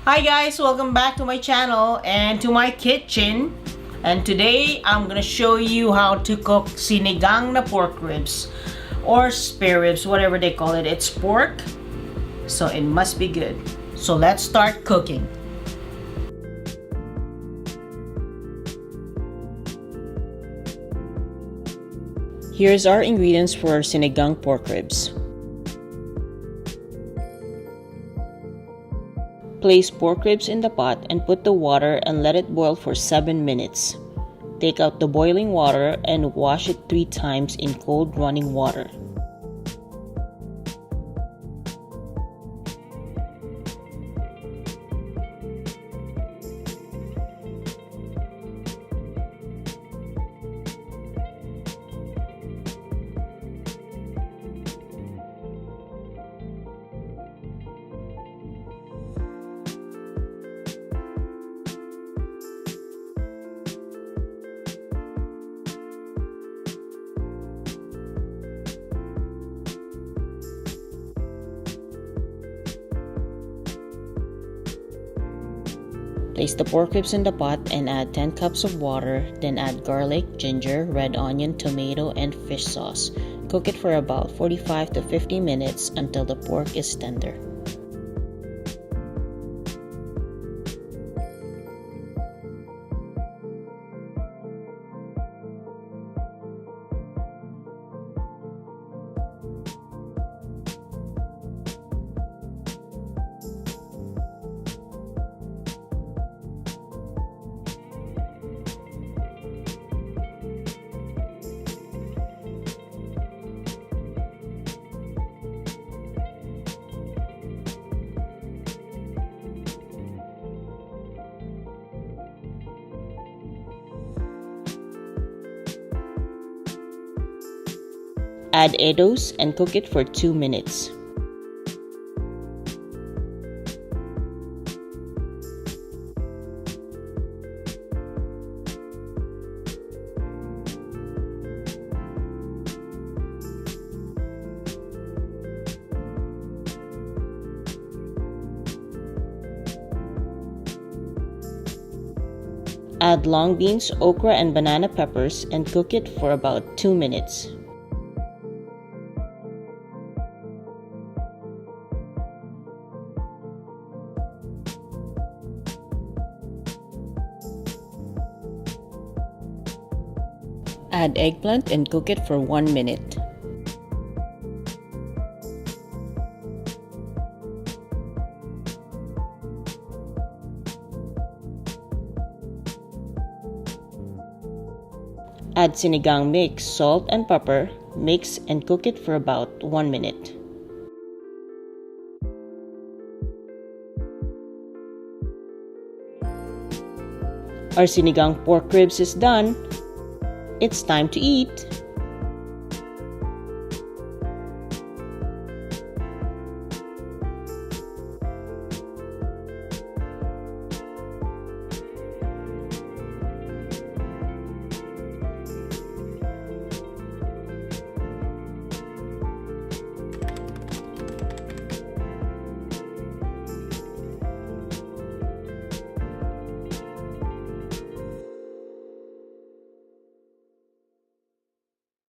Hi guys, welcome back to my channel and to my kitchen. And today I'm gonna show you how to cook sinigang na pork ribs or spare ribs, whatever they call it. It's pork, so it must be good. So let's start cooking. Here's our ingredients for sinigang pork ribs. Place pork ribs in the pot and put the water and let it boil for 7 minutes. Take out the boiling water and wash it 3 times in cold running water. Place the pork ribs in the pot and add 10 cups of water, then add garlic, ginger, red onion, tomato, and fish sauce. Cook it for about 45 to 50 minutes until the pork is tender. Add eddoes and cook it for 2 minutes. Add long beans, okra, and banana peppers and cook it for about 2 minutes. Add eggplant and cook it for 1 minute. Add sinigang mix, salt and pepper, mix and cook it for about 1 minute. Our sinigang pork ribs is done. It's time to eat.